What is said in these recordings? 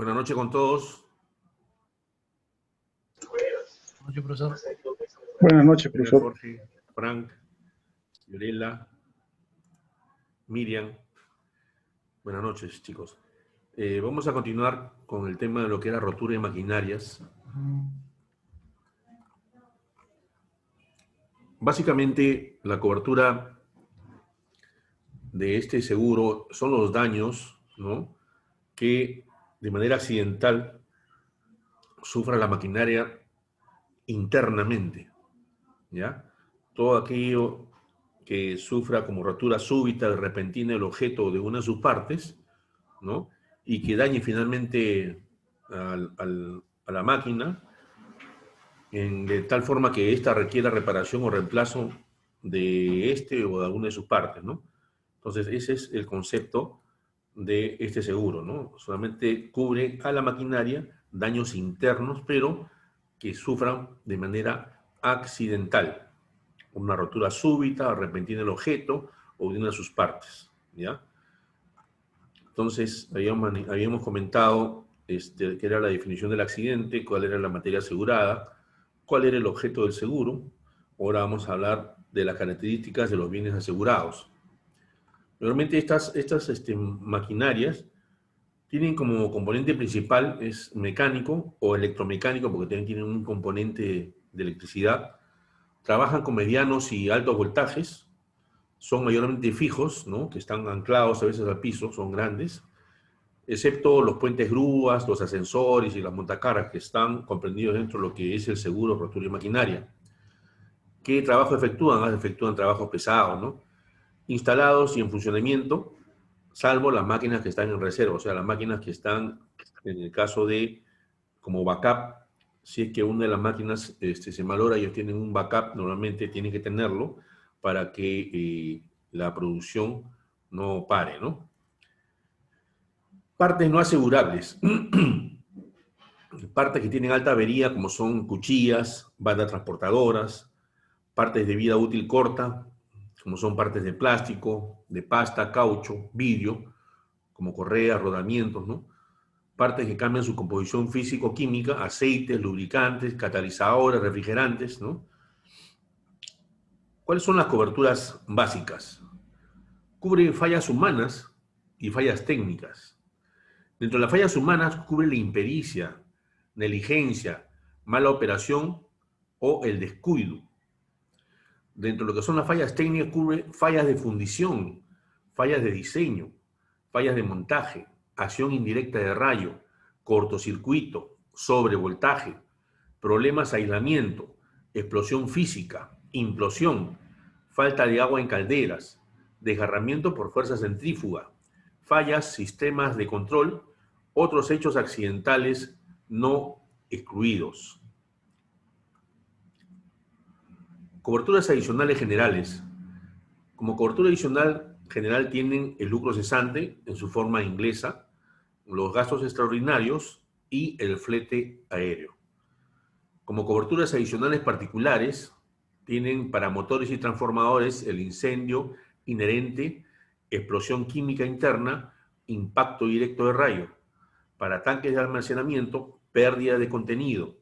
Buenas noches con todos. Buenas noches, profesor. Buenas noches, profesor. Jorge, Frank, Fiorella, Miriam. Buenas noches, chicos. Vamos a continuar con el tema de lo que era rotura de maquinarias. Básicamente, la cobertura de este seguro son los daños, ¿no?, que de manera accidental sufra la maquinaria internamente, ¿ya? Todo aquello que sufra como rotura súbita, repentina el objeto o de una de sus partes, ¿no?, y que dañe finalmente a la máquina de tal forma que ésta requiera reparación o reemplazo de este o de alguna de sus partes, ¿no? Entonces, ese es el concepto de este seguro, ¿no? Solamente cubre a la maquinaria daños internos, pero que sufran de manera accidental, una rotura súbita o repentina del objeto o de una de sus partes, ¿ya? Entonces, habíamos comentado qué era la definición del accidente, cuál era la materia asegurada, cuál era el objeto del seguro. Ahora vamos a hablar de las características de los bienes asegurados. Normalmente estas maquinarias tienen como componente principal es mecánico o electromecánico, porque también tienen un componente de electricidad. Trabajan con medianos y altos voltajes, son mayormente fijos, ¿no?, que están anclados a veces al piso, son grandes, excepto los puentes grúas, los ascensores y las montacargas, que están comprendidos dentro de lo que es el seguro rotura de maquinaria. ¿Qué trabajo efectúan? Efectúan trabajos pesados, ¿no?, instalados y en funcionamiento, salvo las máquinas que están en reserva, o sea, las máquinas que están, en el caso de, como backup, si es que una de las máquinas se malogra, ellos tienen un backup, normalmente tienen que tenerlo para que la producción no pare, ¿no? Partes no asegurables. Partes que tienen alta avería, como son cuchillas, bandas transportadoras, partes de vida útil corta, como son partes de plástico, de pasta, caucho, vidrio, como correas, rodamientos, ¿no? Partes que cambian su composición físico-química, aceites, lubricantes, catalizadores, refrigerantes, ¿no? ¿Cuáles son las coberturas básicas? Cubre fallas humanas y fallas técnicas. Dentro de las fallas humanas cubre la impericia, negligencia, mala operación o el descuido. Dentro de lo que son las fallas técnicas cubre fallas de fundición, fallas de diseño, fallas de montaje, acción indirecta de rayo, cortocircuito, sobrevoltaje, problemas de aislamiento, explosión física, implosión, falta de agua en calderas, desgarramiento por fuerza centrífuga, fallas, sistemas de control, otros hechos accidentales no excluidos. Coberturas adicionales generales. Como cobertura adicional general tienen el lucro cesante en su forma inglesa, los gastos extraordinarios y el flete aéreo. Como coberturas adicionales particulares tienen para motores y transformadores el incendio inherente, explosión química interna, impacto directo de rayo. Para tanques de almacenamiento, pérdida de contenido.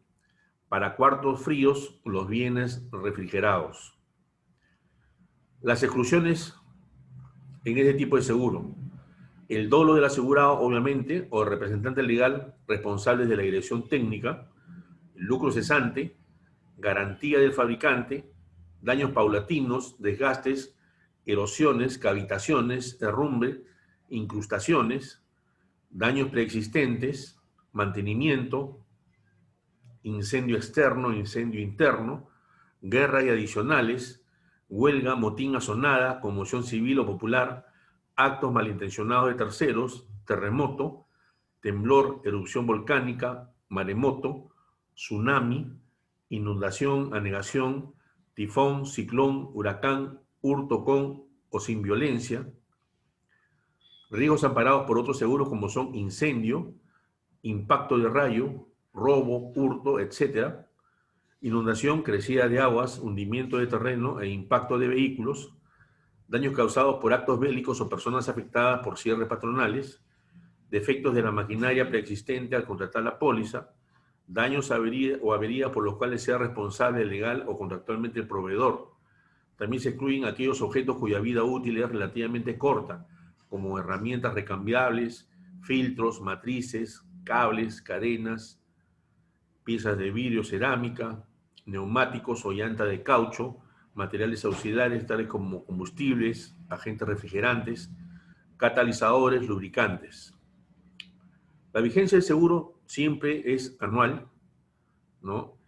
Para cuartos fríos, los bienes refrigerados. Las exclusiones en este tipo de seguro. El dolo del asegurado, obviamente, o el representante legal responsable de la dirección técnica, el lucro cesante, garantía del fabricante, daños paulatinos, desgastes, erosiones, cavitaciones, derrumbe, incrustaciones, daños preexistentes, mantenimiento, incendio externo, incendio interno, guerra y adicionales, huelga, motín, asonada, conmoción civil o popular, actos malintencionados de terceros, terremoto, temblor, erupción volcánica, maremoto, tsunami, inundación, anegación, tifón, ciclón, huracán, hurto con o sin violencia, riesgos amparados por otros seguros como son incendio, impacto de rayo, robo, hurto, etc., inundación, crecida de aguas, hundimiento de terreno e impacto de vehículos, daños causados por actos bélicos o personas afectadas por cierres patronales, defectos de la maquinaria preexistente al contratar la póliza, daños avería por los cuales sea responsable legal o contractualmente el proveedor. También se incluyen aquellos objetos cuya vida útil es relativamente corta, como herramientas recambiables, filtros, matrices, cables, cadenas, piezas de vidrio, cerámica, neumáticos o llanta de caucho, materiales auxiliares tales como combustibles, agentes refrigerantes, catalizadores, lubricantes. La vigencia del seguro siempre es anual, ¿no?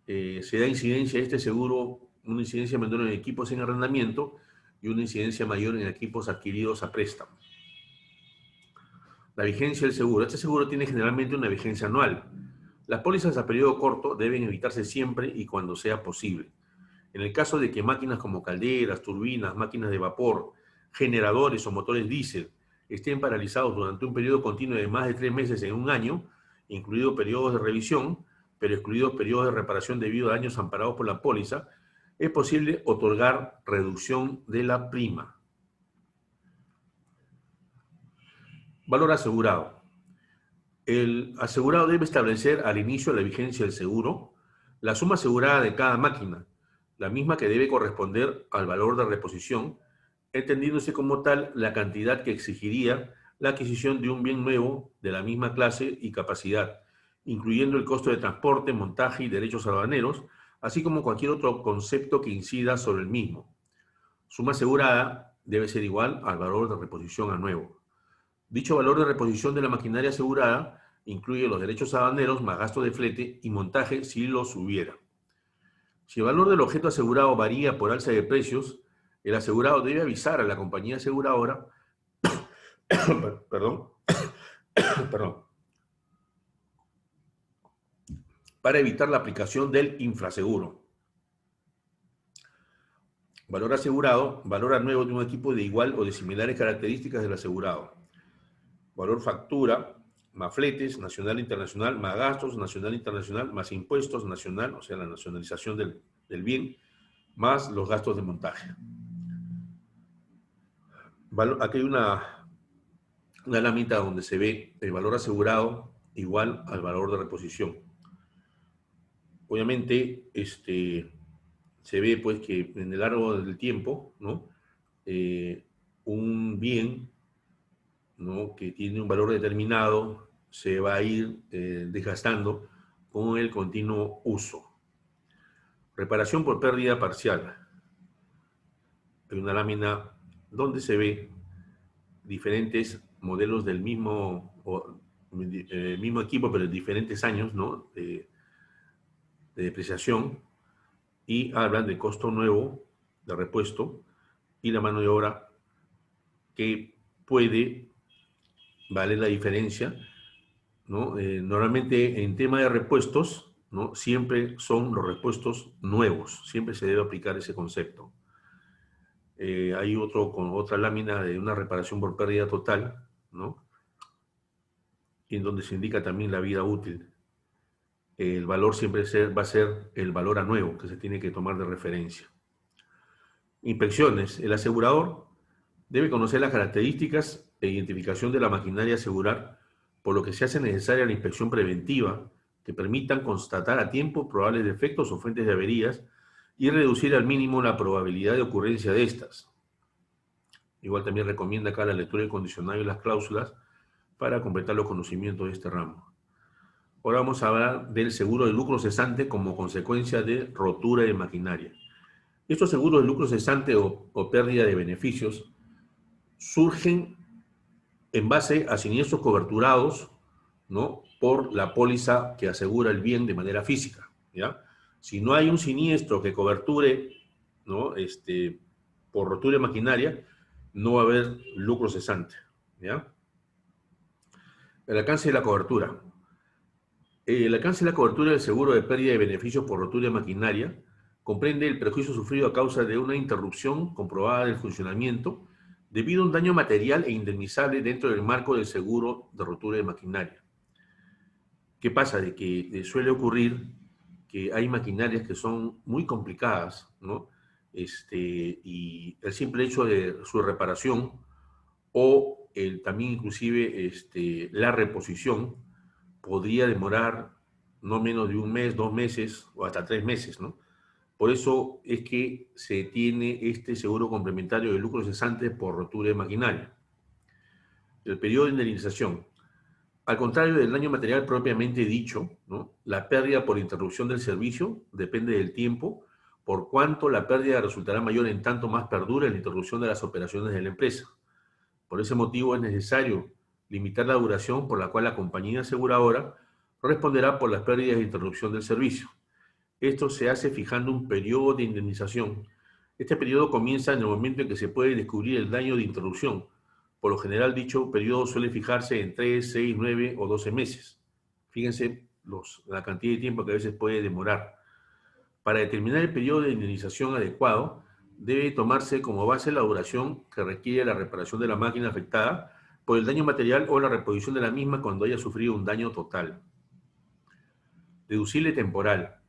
Se da incidencia a este seguro, una incidencia menor en equipos en arrendamiento y una incidencia mayor en equipos adquiridos a préstamo. La vigencia del seguro. Este seguro tiene generalmente una vigencia anual. Las pólizas a periodo corto deben evitarse siempre y cuando sea posible. En el caso de que máquinas como calderas, turbinas, máquinas de vapor, generadores o motores diésel estén paralizados durante un periodo continuo de más de 3 meses en un año, incluidos periodos de revisión, pero excluidos periodos de reparación debido a daños amparados por la póliza, es posible otorgar reducción de la prima. Valor asegurado. El asegurado debe establecer al inicio de la vigencia del seguro la suma asegurada de cada máquina, la misma que debe corresponder al valor de reposición, entendiéndose como tal la cantidad que exigiría la adquisición de un bien nuevo de la misma clase y capacidad, incluyendo el costo de transporte, montaje y derechos aduaneros, así como cualquier otro concepto que incida sobre el mismo. Suma asegurada debe ser igual al valor de reposición a nuevo. Dicho valor de reposición de la maquinaria asegurada incluye los derechos aduaneros más gastos de flete y montaje si los hubiera. Si el valor del objeto asegurado varía por alza de precios, el asegurado debe avisar a la compañía aseguradora perdón, para evitar la aplicación del infraseguro. Valor asegurado, valor anuevo de un equipo de igual o de similares características del asegurado. Valor factura, más fletes, nacional, internacional, más gastos, nacional, internacional, más impuestos, nacional, o sea, la nacionalización del bien, más los gastos de montaje. Aquí hay una lámina donde se ve el valor asegurado igual al valor de reposición. Obviamente, se ve pues que en el largo del tiempo, ¿no? Un bien, ¿no?, que tiene un valor determinado se va a ir desgastando con el continuo uso. Reparación por pérdida parcial. Hay una lámina donde se ve diferentes modelos del mismo equipo, pero en diferentes años, ¿no?, de depreciación, y hablan de costo nuevo de repuesto y la mano de obra que puede valer la diferencia, ¿no? Normalmente en tema de repuestos, ¿no?, siempre son los repuestos nuevos, siempre se debe aplicar ese concepto. Hay otra lámina de una reparación por pérdida total, ¿no?, en donde se indica también la vida útil. El valor siempre va a ser el valor a nuevo que se tiene que tomar de referencia. Inspecciones. El asegurador debe conocer las características e identificación de la maquinaria a asegurar, por lo que se hace necesaria la inspección preventiva que permitan constatar a tiempo probables defectos o fuentes de averías y reducir al mínimo la probabilidad de ocurrencia de estas. Igual también recomienda acá la lectura del condicionario y las cláusulas para completar los conocimientos de este ramo. Ahora vamos a hablar del seguro de lucro cesante como consecuencia de rotura de maquinaria. Estos seguros de lucro cesante o pérdida de beneficios surgen en base a siniestros coberturados, ¿no?, por la póliza que asegura el bien de manera física, ¿ya? Si no hay un siniestro que coberture, ¿no?, por rotura de maquinaria, no va a haber lucro cesante, ¿ya? El alcance de la cobertura. El alcance de la cobertura del seguro de pérdida de beneficios por rotura de maquinaria comprende el perjuicio sufrido a causa de una interrupción comprobada del funcionamiento debido a un daño material e indemnizable dentro del marco del seguro de rotura de maquinaria. ¿Qué pasa? De que suele ocurrir que hay maquinarias que son muy complicadas, ¿no? Y el simple hecho de su reparación o también inclusive la reposición podría demorar no menos de un mes, 2 meses o hasta 3 meses, ¿no? Por eso es que se tiene este seguro complementario de lucro cesante por rotura de maquinaria. El periodo de indemnización. Al contrario del daño material propiamente dicho, ¿no? La pérdida por interrupción del servicio depende del tiempo, por cuanto la pérdida resultará mayor en tanto más perdura la interrupción de las operaciones de la empresa. Por ese motivo es necesario limitar la duración por la cual la compañía aseguradora responderá por las pérdidas de interrupción del servicio. Esto se hace fijando un periodo de indemnización. Este periodo comienza en el momento en que se puede descubrir el daño de interrupción. Por lo general, dicho periodo suele fijarse en 3, 6, 9 o 12 meses. Fíjense la cantidad de tiempo que a veces puede demorar. Para determinar el periodo de indemnización adecuado, debe tomarse como base la duración que requiere la reparación de la máquina afectada por el daño material o la reposición de la misma cuando haya sufrido un daño total. Deducible temporal.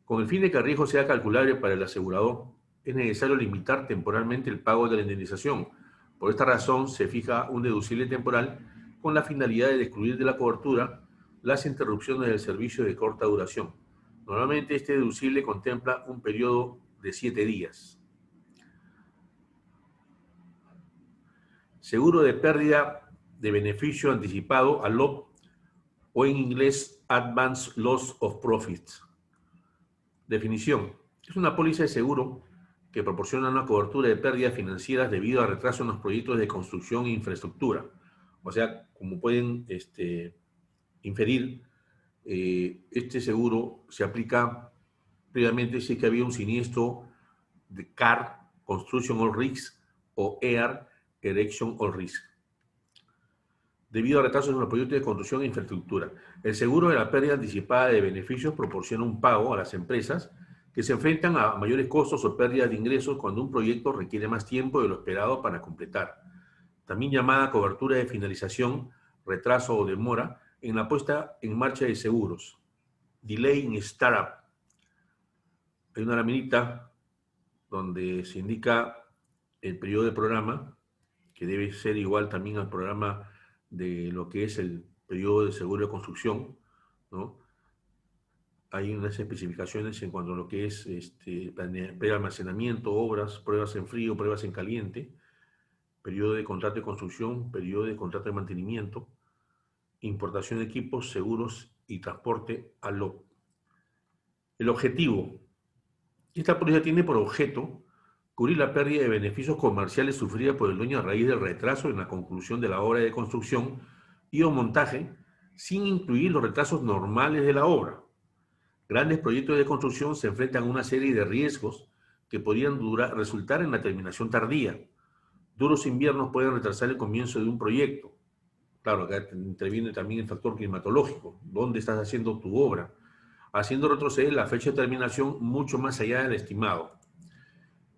Con el fin de que el riesgo sea calculable para el asegurador, es necesario limitar temporalmente el pago de la indemnización. Por esta razón, se fija un deducible temporal con la finalidad de excluir de la cobertura las interrupciones del servicio de corta duración. Normalmente, este deducible contempla un periodo de 7 días. Seguro de pérdida de beneficio anticipado, ALOP, o en inglés, Advance Loss of Profits. Definición. Es una póliza de seguro que proporciona una cobertura de pérdidas financieras debido a retraso en los proyectos de construcción e infraestructura. O sea, como pueden inferir, este seguro se aplica previamente si es que había un siniestro de CAR, Construction All Risk, o EAR, Erection All Risk, debido a retrasos en los proyectos de construcción e infraestructura. El seguro de la pérdida anticipada de beneficios proporciona un pago a las empresas que se enfrentan a mayores costos o pérdidas de ingresos cuando un proyecto requiere más tiempo de lo esperado para completar. También llamada cobertura de finalización, retraso o demora en la puesta en marcha de seguros. Delay in Startup. Hay una laminita donde se indica el periodo de programa, que debe ser igual también al programa de lo que es el periodo de seguro de construcción, ¿no? Hay unas especificaciones en cuanto a lo que es prealmacenamiento, obras, pruebas en frío, pruebas en caliente, periodo de contrato de construcción, periodo de contrato de mantenimiento, importación de equipos, seguros y transporte ALOP. El objetivo. Esta póliza tiene por objeto cubrir la pérdida de beneficios comerciales sufrida por el dueño a raíz del retraso en la conclusión de la obra de construcción y o montaje, sin incluir los retrasos normales de la obra. Grandes proyectos de construcción se enfrentan a una serie de riesgos que podrían resultar en la terminación tardía. Duros inviernos pueden retrasar el comienzo de un proyecto. Claro, acá interviene también el factor climatológico. ¿Dónde estás haciendo tu obra? Haciendo retroceder la fecha de terminación mucho más allá del estimado.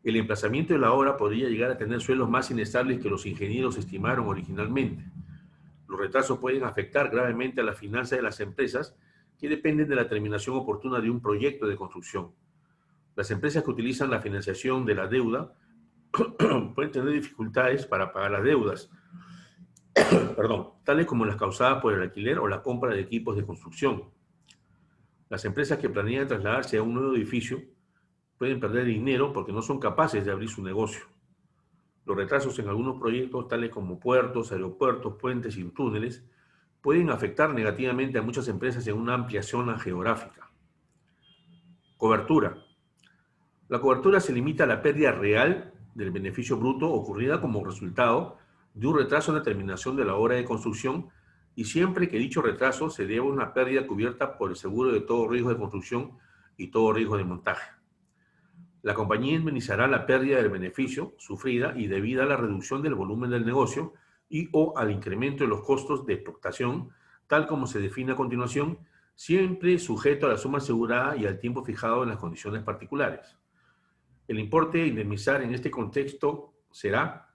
El emplazamiento de la obra podría llegar a tener suelos más inestables que los ingenieros estimaron originalmente. Los retrasos pueden afectar gravemente a la finanza de las empresas que dependen de la terminación oportuna de un proyecto de construcción. Las empresas que utilizan la financiación de la deuda pueden tener dificultades para pagar las deudas, tales como las causadas por el alquiler o la compra de equipos de construcción. Las empresas que planean trasladarse a un nuevo edificio pueden perder dinero porque no son capaces de abrir su negocio. Los retrasos en algunos proyectos, tales como puertos, aeropuertos, puentes y túneles, pueden afectar negativamente a muchas empresas en una amplia zona geográfica. Cobertura. La cobertura se limita a la pérdida real del beneficio bruto ocurrida como resultado de un retraso en la terminación de la obra de construcción y siempre que dicho retraso se deba a una pérdida cubierta por el seguro de todo riesgo de construcción y todo riesgo de montaje. La compañía indemnizará la pérdida del beneficio sufrida y debida a la reducción del volumen del negocio y o al incremento de los costos de explotación, tal como se define a continuación, siempre sujeto a la suma asegurada y al tiempo fijado en las condiciones particulares. El importe a indemnizar en este contexto será,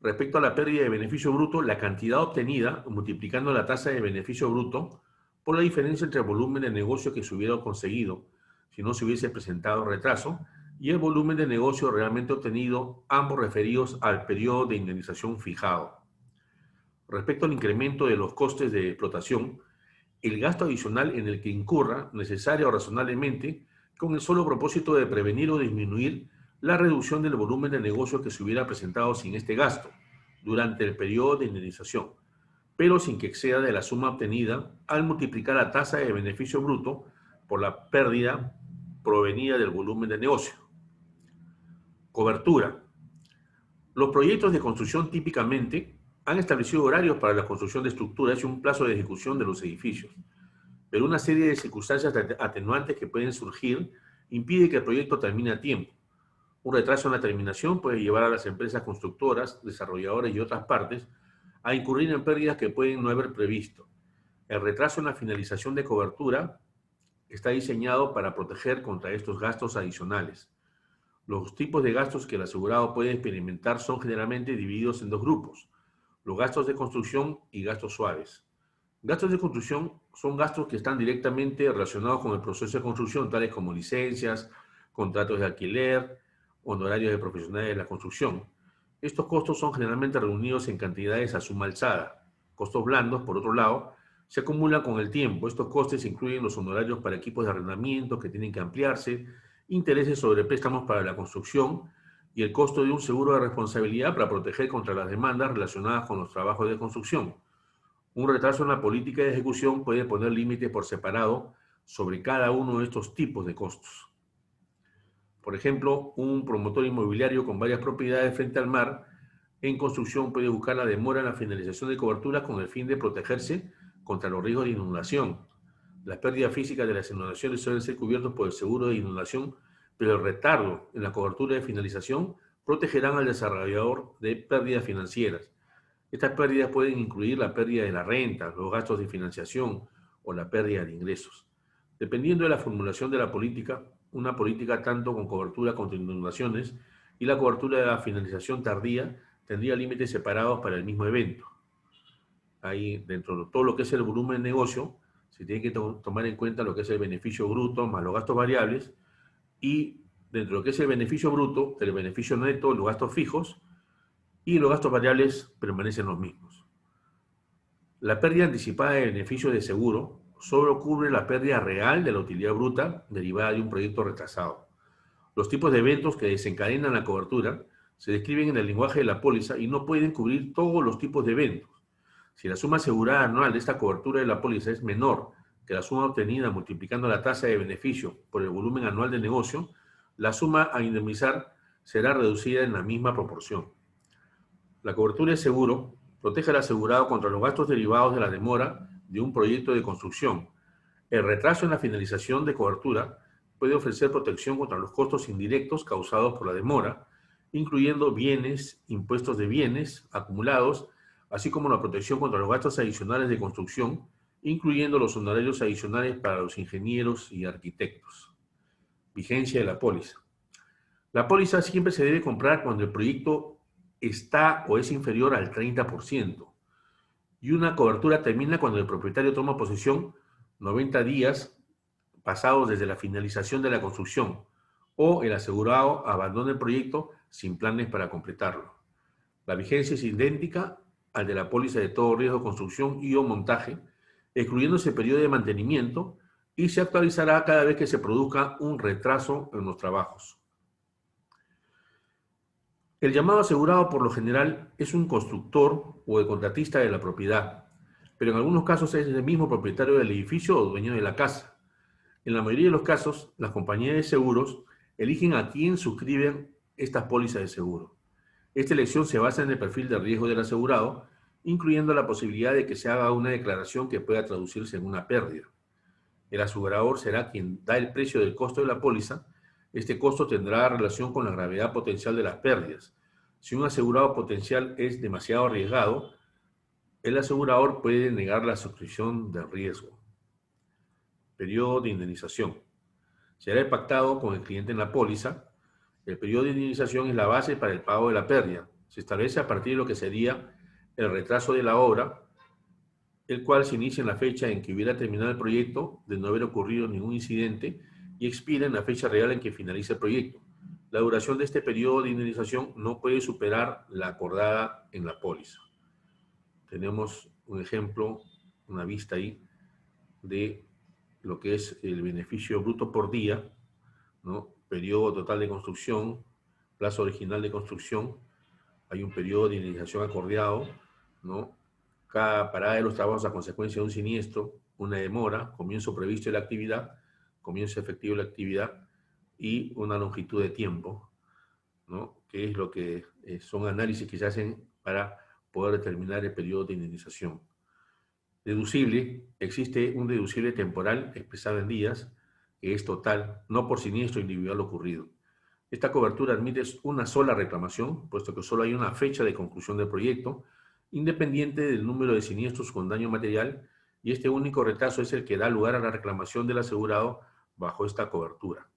respecto a la pérdida de beneficio bruto, la cantidad obtenida multiplicando la tasa de beneficio bruto por la diferencia entre el volumen de negocio que se hubiera conseguido si no se hubiese presentado retraso y el volumen de negocio realmente obtenido, ambos referidos al periodo de indemnización fijado. Respecto al incremento de los costes de explotación, el gasto adicional en el que incurra, necesario o razonablemente, con el solo propósito de prevenir o disminuir la reducción del volumen de negocio que se hubiera presentado sin este gasto durante el periodo de indemnización, pero sin que exceda de la suma obtenida al multiplicar la tasa de beneficio bruto por la pérdida provenida del volumen de negocio. Cobertura. Los proyectos de construcción típicamente han establecido horarios para la construcción de estructuras y un plazo de ejecución de los edificios, pero una serie de circunstancias atenuantes que pueden surgir impide que el proyecto termine a tiempo. Un retraso en la terminación puede llevar a las empresas constructoras, desarrolladoras y otras partes a incurrir en pérdidas que pueden no haber previsto. El retraso en la finalización de cobertura está diseñado para proteger contra estos gastos adicionales. Los tipos de gastos que el asegurado puede experimentar son generalmente divididos en dos grupos: los gastos de construcción y gastos suaves. Gastos de construcción son gastos que están directamente relacionados con el proceso de construcción, tales como licencias, contratos de alquiler, honorarios de profesionales de la construcción. Estos costos son generalmente reunidos en cantidades a suma alzada. Costos blandos, por otro lado, se acumulan con el tiempo. Estos costes incluyen los honorarios para equipos de arrendamiento que tienen que ampliarse, intereses sobre préstamos para la construcción y el costo de un seguro de responsabilidad para proteger contra las demandas relacionadas con los trabajos de construcción. Un retraso en la política de ejecución puede poner límites por separado sobre cada uno de estos tipos de costos. Por ejemplo, un promotor inmobiliario con varias propiedades frente al mar en construcción puede buscar la demora en la finalización de cobertura con el fin de protegerse contra los riesgos de inundación. Las pérdidas físicas de las inundaciones suelen ser cubiertas por el seguro de inundación, pero el retardo en la cobertura de finalización protegerán al desarrollador de pérdidas financieras. Estas pérdidas pueden incluir la pérdida de la renta, los gastos de financiación o la pérdida de ingresos. Dependiendo de la formulación de la política, una política tanto con cobertura contra inundaciones y la cobertura de la finalización tardía tendría límites separados para el mismo evento. Ahí, dentro de todo lo que es el volumen de negocio, se tiene que tomar en cuenta lo que es el beneficio bruto más los gastos variables, y dentro de lo que es el beneficio bruto, el beneficio neto, los gastos fijos, y los gastos variables permanecen los mismos. La pérdida anticipada de beneficio de seguro solo cubre la pérdida real de la utilidad bruta derivada de un proyecto retrasado. Los tipos de eventos que desencadenan la cobertura se describen en el lenguaje de la póliza y no pueden cubrir todos los tipos de eventos. Si la suma asegurada anual de esta cobertura de la póliza es menor que la suma obtenida multiplicando la tasa de beneficio por el volumen anual de negocio, la suma a indemnizar será reducida en la misma proporción. La cobertura de seguro protege al asegurado contra los gastos derivados de la demora de un proyecto de construcción. El retraso en la finalización de cobertura puede ofrecer protección contra los costos indirectos causados por la demora, incluyendo bienes, impuestos de bienes acumulados, así como la protección contra los gastos adicionales de construcción, incluyendo los honorarios adicionales para los ingenieros y arquitectos. Vigencia de la póliza. La póliza siempre se debe comprar cuando el proyecto está o es inferior al 30%, y una cobertura termina cuando el propietario toma posesión 90 días pasados desde la finalización de la construcción, o el asegurado abandona el proyecto sin planes para completarlo. La vigencia es idéntica al de la póliza de todo riesgo de construcción y o montaje, excluyéndose el periodo de mantenimiento, y se actualizará cada vez que se produzca un retraso en los trabajos. El llamado asegurado por lo general es un constructor o el contratista de la propiedad, pero en algunos casos es el mismo propietario del edificio o dueño de la casa. En la mayoría de los casos, las compañías de seguros eligen a quién suscriben estas pólizas de seguro. Esta elección se basa en el perfil de riesgo del asegurado, incluyendo la posibilidad de que se haga una declaración que pueda traducirse en una pérdida. El asegurador será quien da el precio del costo de la póliza. Este costo tendrá relación con la gravedad potencial de las pérdidas. Si un asegurado potencial es demasiado arriesgado, el asegurador puede negar la suscripción del riesgo. Periodo de indemnización. Será pactado con el cliente en la póliza. El periodo de indemnización es la base para el pago de la pérdida. Se establece a partir de lo que sería el retraso de la obra, el cual se inicia en la fecha en que hubiera terminado el proyecto, de no haber ocurrido ningún incidente, y expira en la fecha real en que finalice el proyecto. La duración de este periodo de indemnización no puede superar la acordada en la póliza. tenemos un ejemplo, una vista ahí, de lo que es el beneficio bruto por día, ¿no? Periodo total de construcción, plazo original de construcción, hay un periodo de indemnización acordado, ¿no? Cada parada de los trabajos a consecuencia de un siniestro, una demora, comienzo previsto de la actividad, comienzo efectivo de la actividad y una longitud de tiempo, ¿no? Que es lo que son análisis que se hacen para poder determinar el periodo de indemnización. Deducible, existe un deducible temporal expresado en días, que es total, no por siniestro individual ocurrido. Esta cobertura admite una sola reclamación, puesto que solo hay una fecha de conclusión del proyecto, independiente del número de siniestros con daño material, y este único retraso es el que da lugar a la reclamación del asegurado bajo esta cobertura.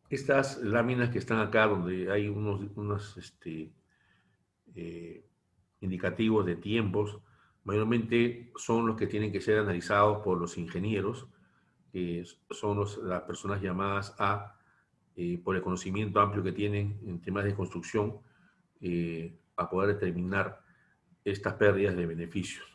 Estas láminas que están acá, donde hay unos indicativos de tiempos, mayormente son los que tienen que ser analizados por los ingenieros, que son las personas llamadas por el conocimiento amplio que tienen en temas de construcción, a poder determinar estas pérdidas de beneficios.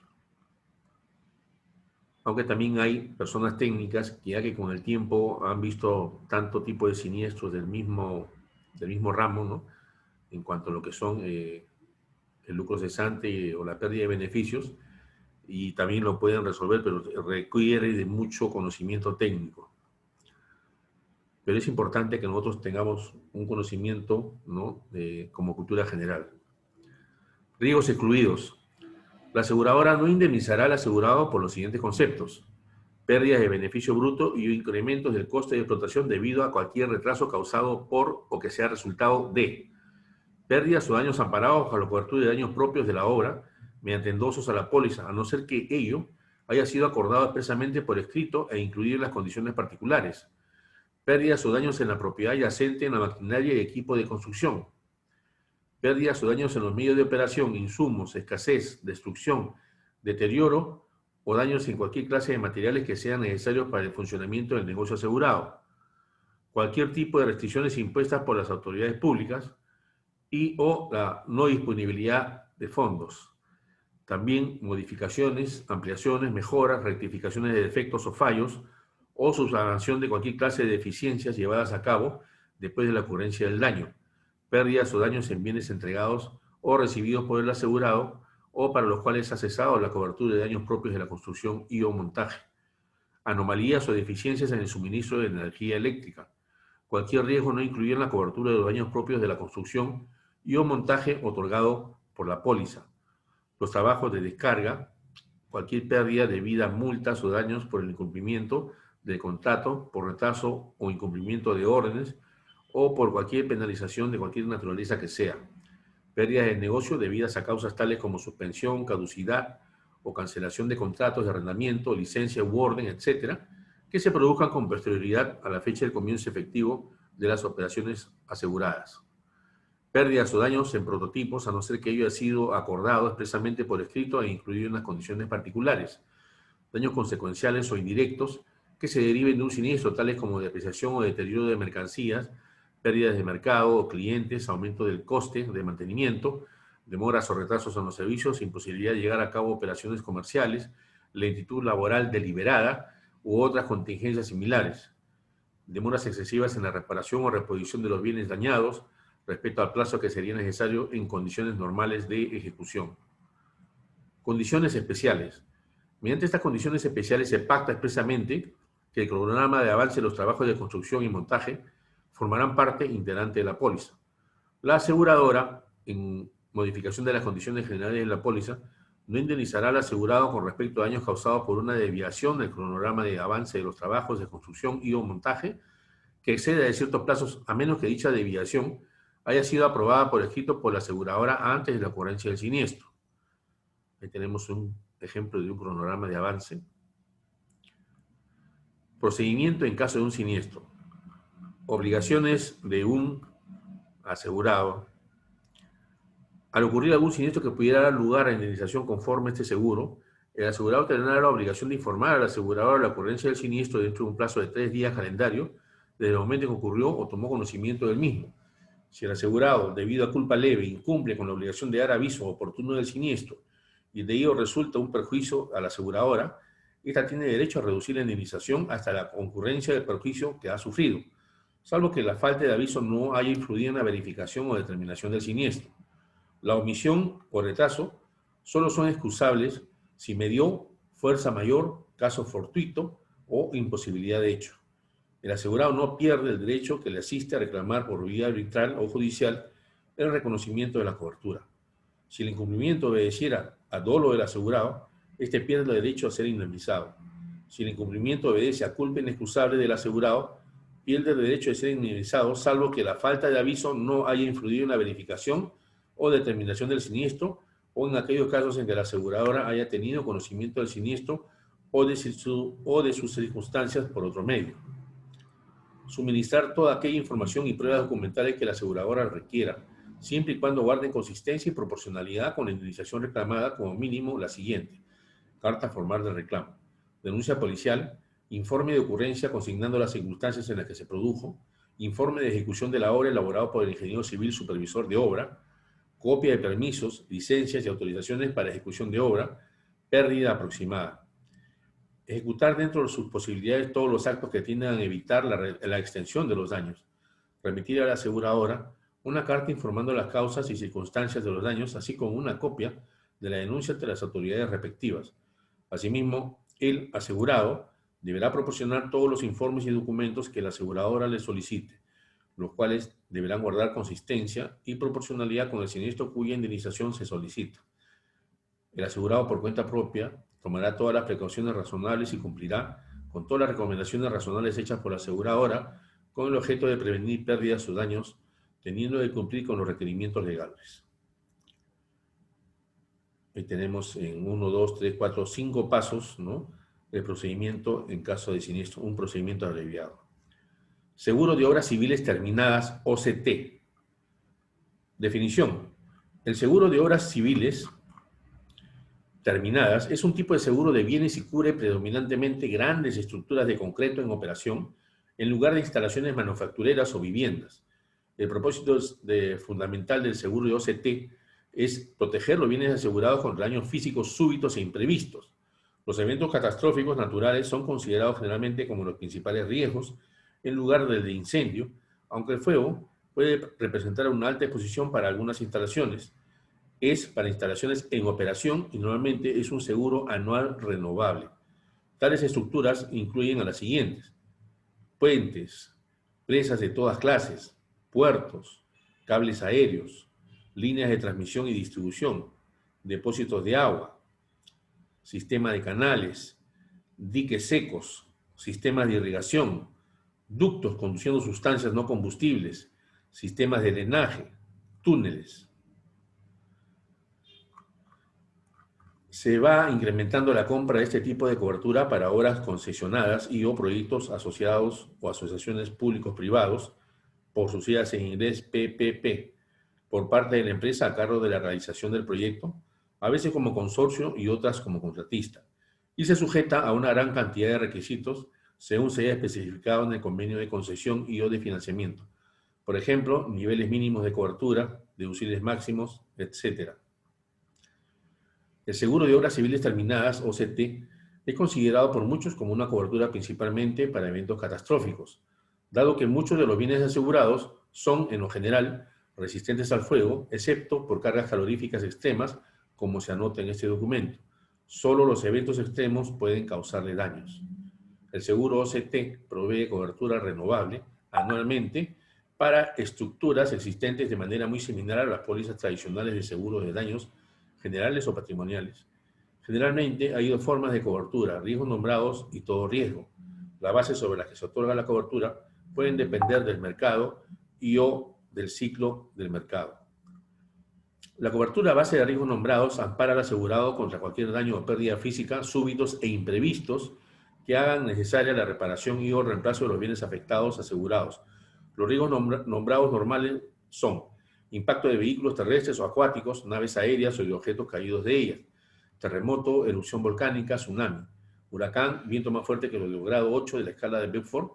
Aunque también hay personas técnicas que ya que con el tiempo han visto tanto tipo de siniestros del mismo ramo, ¿no? En cuanto a lo que son el lucro cesante o la pérdida de beneficios, y también lo pueden resolver, pero requiere de mucho conocimiento técnico. Pero es importante que nosotros tengamos un conocimiento, ¿no? Como cultura general. Riesgos excluidos. La aseguradora no indemnizará al asegurado por los siguientes conceptos: pérdidas de beneficio bruto y incrementos del coste de explotación debido a cualquier retraso causado por o que sea resultado de pérdidas o daños amparados bajo la cobertura de daños propios de la obra mediante endosos a la póliza, a no ser que ello haya sido acordado expresamente por escrito e incluido en las condiciones particulares. Pérdidas o daños en la propiedad yacente, en la maquinaria y equipo de construcción. Pérdidas o daños en los medios de operación, insumos, escasez, destrucción, deterioro o daños en cualquier clase de materiales que sean necesarios para el funcionamiento del negocio asegurado. Cualquier tipo de restricciones impuestas por las autoridades públicas y o la no disponibilidad de fondos. También modificaciones, ampliaciones, mejoras, rectificaciones de defectos o fallos o subsanación de cualquier clase de deficiencias llevadas a cabo después de la ocurrencia del daño. Pérdidas o daños en bienes entregados o recibidos por el asegurado o para los cuales ha cesado la cobertura de daños propios de la construcción y o montaje. Anomalías o deficiencias en el suministro de energía eléctrica. Cualquier riesgo no incluido en la cobertura de los daños propios de la construcción y o montaje otorgado por la póliza. Los trabajos de descarga, cualquier pérdida debida a multas o daños por el incumplimiento del contrato, por retraso o incumplimiento de órdenes, o por cualquier penalización de cualquier naturaleza que sea. Pérdidas de negocio debidas a causas tales como suspensión, caducidad o cancelación de contratos de arrendamiento, licencia u orden, etcétera, que se produzcan con posterioridad a la fecha del comienzo efectivo de las operaciones aseguradas. Pérdidas o daños en prototipos, a no ser que ello haya sido acordado expresamente por escrito e incluido en las condiciones particulares. Daños consecuenciales o indirectos que se deriven de un siniestro, tales como depreciación o deterioro de mercancías, pérdidas de mercado o clientes, aumento del coste de mantenimiento, demoras o retrasos en los servicios, imposibilidad de llegar a cabo operaciones comerciales, lentitud laboral deliberada u otras contingencias similares, demoras excesivas en la reparación o reposición de los bienes dañados respecto al plazo que sería necesario en condiciones normales de ejecución. Condiciones especiales. Mediante estas condiciones especiales se pacta expresamente que el cronograma de avance de los trabajos de construcción y montaje formarán parte integrante de la póliza. La aseguradora, en modificación de las condiciones generales de la póliza, no indemnizará al asegurado con respecto a daños causados por una desviación del cronograma de avance de los trabajos de construcción y o montaje que exceda de ciertos plazos, a menos que dicha desviación haya sido aprobada por escrito por la aseguradora antes de la ocurrencia del siniestro. Ahí tenemos un ejemplo de un cronograma de avance. Procedimiento en caso de un siniestro. Obligaciones de un asegurado. Al ocurrir algún siniestro que pudiera dar lugar a indemnización conforme a este seguro, el asegurado tendrá la obligación de informar al asegurador de la ocurrencia del siniestro dentro de un plazo de 3 días calendario desde el momento en que ocurrió o tomó conocimiento del mismo. Si el asegurado, debido a culpa leve, incumple con la obligación de dar aviso oportuno del siniestro y de ello resulta un perjuicio a la aseguradora, ésta tiene derecho a reducir la indemnización hasta la concurrencia del perjuicio que ha sufrido, salvo que la falta de aviso no haya influido en la verificación o determinación del siniestro. La omisión o retraso solo son excusables si medió fuerza mayor, caso fortuito o imposibilidad de hecho. El asegurado no pierde el derecho que le asiste a reclamar por vía arbitral o judicial el reconocimiento de la cobertura. Si el incumplimiento obedeciera a dolo del asegurado, éste pierde el derecho a ser indemnizado. Si el incumplimiento obedece a culpa inexcusable del asegurado, pierde el derecho de ser indemnizado, salvo que la falta de aviso no haya influido en la verificación o determinación del siniestro, o en aquellos casos en que la aseguradora haya tenido conocimiento del siniestro o de sus circunstancias por otro medio. Suministrar toda aquella información y pruebas documentales que la aseguradora requiera, siempre y cuando guarden consistencia y proporcionalidad con la indemnización reclamada, como mínimo la siguiente: carta formal de reclamo, denuncia policial, informe de ocurrencia consignando las circunstancias en las que se produjo, informe de ejecución de la obra elaborado por el ingeniero civil supervisor de obra, copia de permisos, licencias y autorizaciones para ejecución de obra, pérdida aproximada. Ejecutar dentro de sus posibilidades todos los actos que tiendan a evitar la extensión de los daños. Remitir a la aseguradora una carta informando las causas y circunstancias de los daños, así como una copia de la denuncia ante las autoridades respectivas. Asimismo, el asegurado deberá proporcionar todos los informes y documentos que la aseguradora le solicite, los cuales deberán guardar consistencia y proporcionalidad con el siniestro cuya indemnización se solicita. El asegurado por cuenta propia tomará todas las precauciones razonables y cumplirá con todas las recomendaciones razonables hechas por la aseguradora con el objeto de prevenir pérdidas o daños, teniendo de cumplir con los requerimientos legales. Ahí tenemos en 1, 2, 3, 4, 5 pasos, ¿no?, el procedimiento en caso de siniestro, un procedimiento abreviado. Seguro de obras civiles terminadas, OCT. Definición. El seguro de obras civiles terminadas es un tipo de seguro de bienes y cubre predominantemente grandes estructuras de concreto en operación en lugar de instalaciones manufactureras o viviendas. El propósito fundamental del seguro de OCT es proteger los bienes asegurados contra daños físicos súbitos e imprevistos. Los eventos catastróficos naturales son considerados generalmente como los principales riesgos en lugar del de incendio, aunque el fuego puede representar una alta exposición para algunas instalaciones. Es para instalaciones en operación y normalmente es un seguro anual renovable. Tales estructuras incluyen a las siguientes: puentes, presas de todas clases, puertos, cables aéreos, líneas de transmisión y distribución, depósitos de agua, sistema de canales, diques secos, sistemas de irrigación, ductos conduciendo sustancias no combustibles, sistemas de drenaje, túneles. Se va incrementando la compra de este tipo de cobertura para obras concesionadas y o proyectos asociados o asociaciones públicos-privados por sus siglas en inglés PPP, por parte de la empresa a cargo de la realización del proyecto, a veces como consorcio y otras como contratista, y se sujeta a una gran cantidad de requisitos según se haya especificado en el convenio de concesión y o de financiamiento. Por ejemplo, niveles mínimos de cobertura, deducibles máximos, etc. El seguro de obras civiles terminadas, OCT, es considerado por muchos como una cobertura principalmente para eventos catastróficos, dado que muchos de los bienes asegurados son, en lo general, resistentes al fuego, excepto por cargas caloríficas extremas, como se anota en este documento. Solo los eventos extremos pueden causarle daños. El seguro OCT provee cobertura renovable anualmente para estructuras existentes de manera muy similar a las pólizas tradicionales de seguro de daños generales o patrimoniales. Generalmente hay dos formas de cobertura: riesgos nombrados y todo riesgo. La base sobre la que se otorga la cobertura pueden depender del mercado y o del ciclo del mercado. La cobertura a base de riesgos nombrados ampara al asegurado contra cualquier daño o pérdida física súbitos e imprevistos que hagan necesaria la reparación y o reemplazo de los bienes afectados asegurados. Los riesgos nombrados normales son impacto de vehículos terrestres o acuáticos, naves aéreas o de objetos caídos de ellas, terremoto, erupción volcánica, tsunami, huracán, viento más fuerte que los de grado 8 de la escala de Bedford,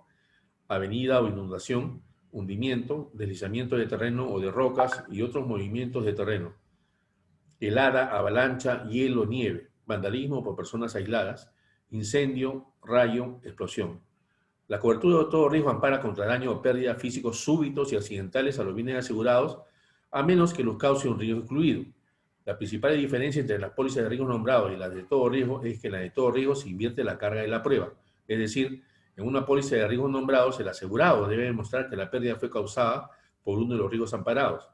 avenida o inundación, hundimiento, deslizamiento de terreno o de rocas y otros movimientos de terreno, helada, avalancha, hielo, nieve, vandalismo por personas aisladas, incendio, rayo, explosión. La cobertura de todo riesgo ampara contra daño o pérdida físicos súbitos y accidentales a los bienes asegurados, a menos que los cause un riesgo excluido. La principal diferencia entre las pólizas de riesgos nombrados y las de todo riesgo es que en la de todo riesgo se invierte la carga de la prueba. Es decir, en una póliza de riesgos nombrados, el asegurado debe demostrar que la pérdida fue causada por uno de los riesgos amparados.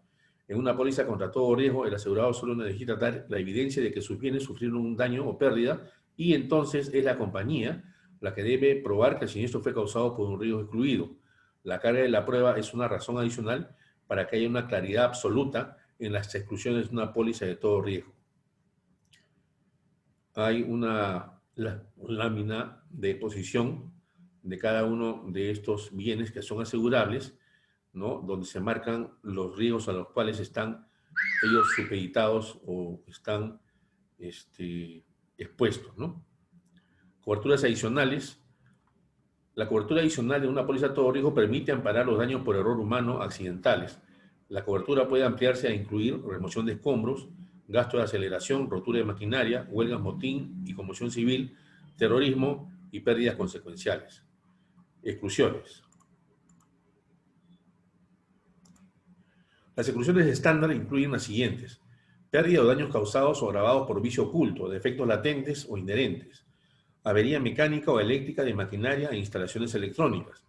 En una póliza contra todo riesgo, el asegurado solo necesita dar la evidencia de que sus bienes sufrieron un daño o pérdida y entonces es la compañía la que debe probar que el siniestro fue causado por un riesgo excluido. La carga de la prueba es una razón adicional para que haya una claridad absoluta en las exclusiones de una póliza de todo riesgo. Hay una lámina de posición de cada uno de estos bienes que son asegurables, ¿no? Donde se marcan los riesgos a los cuales están ellos supeditados o están expuestos, ¿no? Coberturas adicionales. La cobertura adicional de una póliza de todo riesgo permite amparar los daños por error humano accidentales. La cobertura puede ampliarse a incluir remoción de escombros, gasto de aceleración, rotura de maquinaria, huelgas, motín y conmoción civil, terrorismo y pérdidas consecuenciales. Exclusiones. Las exclusiones estándar incluyen las siguientes: pérdida o daños causados o agravados por vicio oculto, defectos latentes o inherentes, avería mecánica o eléctrica de maquinaria e instalaciones electrónicas,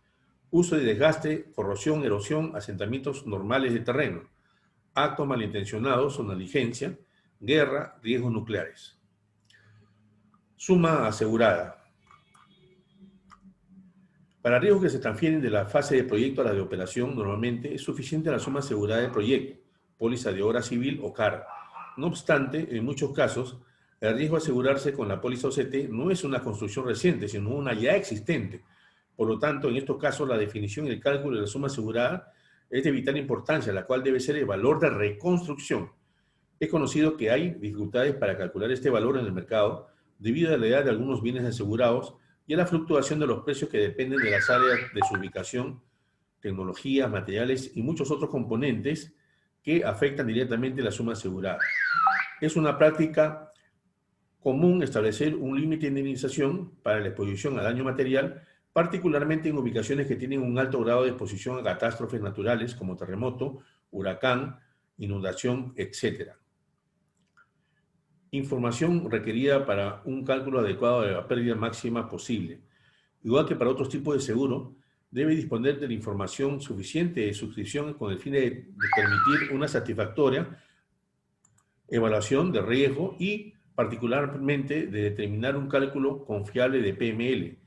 uso de desgaste, corrosión, erosión, asentamientos normales de terreno, actos malintencionados o negligencia, guerra, riesgos nucleares. Suma asegurada. Para riesgos que se transfieren de la fase de proyecto a la de operación, normalmente es suficiente la suma asegurada del proyecto, póliza de obra civil o CAR. No obstante, en muchos casos, el riesgo a asegurarse con la póliza OCT no es una construcción reciente, sino una ya existente. Por lo tanto, en estos casos, la definición y el cálculo de la suma asegurada es de vital importancia, la cual debe ser el valor de reconstrucción. Es conocido que hay dificultades para calcular este valor en el mercado debido a la edad de algunos bienes asegurados y a la fluctuación de los precios que dependen de las áreas de su ubicación, tecnologías, materiales y muchos otros componentes que afectan directamente la suma asegurada. Es una práctica común establecer un límite de indemnización para la exposición a daño material, particularmente en ubicaciones que tienen un alto grado de exposición a catástrofes naturales como terremoto, huracán, inundación, etc. Información requerida para un cálculo adecuado de la pérdida máxima posible. Igual que para otros tipos de seguro, debe disponer de la información suficiente de suscripción con el fin de permitir una satisfactoria evaluación de riesgo y particularmente de determinar un cálculo confiable de PML.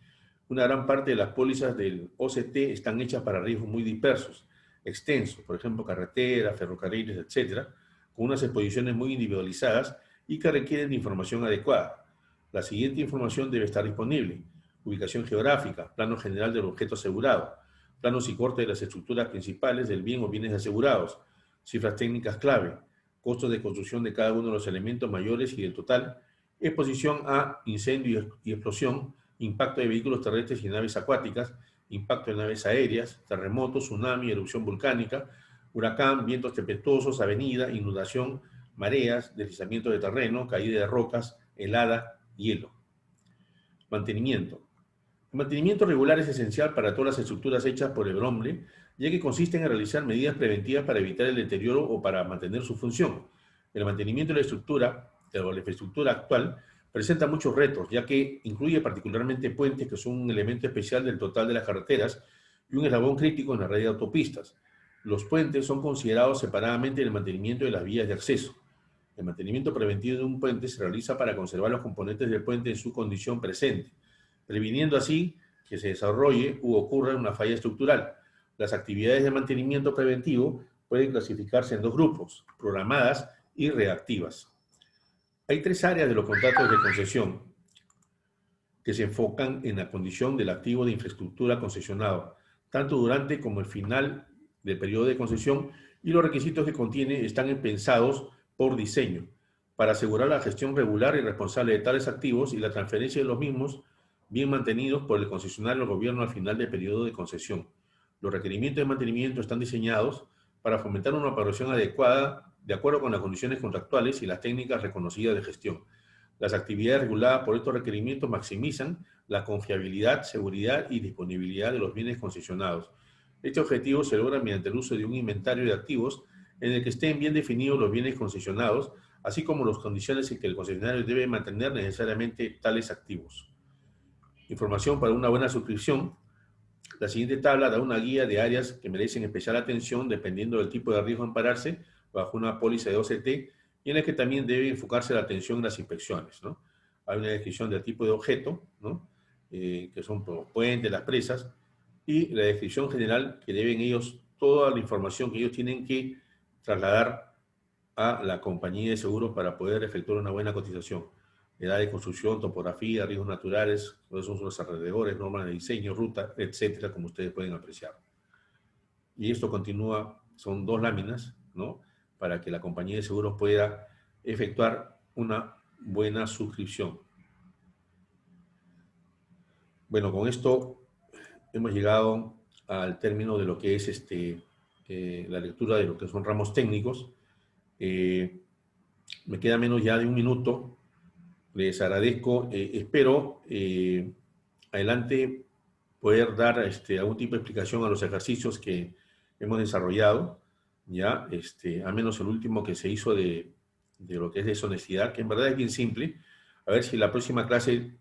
Una gran parte de las pólizas del OCT están hechas para riesgos muy dispersos, extensos, por ejemplo, carreteras, ferrocarriles, etc., con unas exposiciones muy individualizadas y que requieren de información adecuada. La siguiente información debe estar disponible: ubicación geográfica, plano general del objeto asegurado, planos y cortes de las estructuras principales del bien o bienes asegurados, cifras técnicas clave, costos de construcción de cada uno de los elementos mayores y del total, exposición a incendio y explosión, impacto de vehículos terrestres y naves acuáticas, impacto de naves aéreas, terremoto, tsunami, erupción volcánica, huracán, vientos tempestuosos, avenida, inundación, mareas, deslizamiento de terreno, caída de rocas, helada, hielo. Mantenimiento. El mantenimiento regular es esencial para todas las estructuras hechas por el hombre, ya que consiste en realizar medidas preventivas para evitar el deterioro o para mantener su función. El mantenimiento de la estructura, o la infraestructura actual, presenta muchos retos, ya que incluye particularmente puentes, que son un elemento especial del total de las carreteras y un eslabón crítico en la red de autopistas. Los puentes son considerados separadamente en el mantenimiento de las vías de acceso. El mantenimiento preventivo de un puente se realiza para conservar los componentes del puente en su condición presente, previniendo así que se desarrolle u ocurra una falla estructural. Las actividades de mantenimiento preventivo pueden clasificarse en dos grupos: programadas y reactivas. Hay tres áreas de los contratos de concesión que se enfocan en la condición del activo de infraestructura concesionado, tanto durante como el final del periodo de concesión, y los requisitos que contiene están pensados por diseño para asegurar la gestión regular y responsable de tales activos y la transferencia de los mismos bien mantenidos por el concesionario al gobierno al final del periodo de concesión. Los requerimientos de mantenimiento están diseñados para fomentar una operación adecuada de acuerdo con las condiciones contractuales y las técnicas reconocidas de gestión. Las actividades reguladas por estos requerimientos maximizan la confiabilidad, seguridad y disponibilidad de los bienes concesionados. Este objetivo se logra mediante el uso de un inventario de activos en el que estén bien definidos los bienes concesionados, así como las condiciones en que el concesionario debe mantener necesariamente tales activos. Información para una buena suscripción. La siguiente tabla da una guía de áreas que merecen especial atención dependiendo del tipo de riesgo a ampararse bajo una póliza de OCT y en la que también debe enfocarse la atención en las inspecciones, ¿no? Hay una descripción del tipo de objeto, ¿no? Que son los puentes, las presas, y la descripción general que deben ellos, toda la información que ellos tienen que trasladar a la compañía de seguros para poder efectuar una buena cotización. Edad de construcción, topografía, riesgos naturales, cuáles son sus alrededores, normas de diseño, ruta, etcétera, como ustedes pueden apreciar. Y esto continúa, son 2 láminas, ¿no? Para que la compañía de seguros pueda efectuar una buena suscripción. Bueno, con esto hemos llegado al término de lo que es la lectura de lo que son ramos técnicos. Me queda menos ya de 1 minuto. Les agradezco. Espero adelante poder dar algún tipo de explicación a los ejercicios que hemos desarrollado, ya, al menos el último que se hizo de lo que es deshonestidad, que en verdad es bien simple. A ver si la próxima clase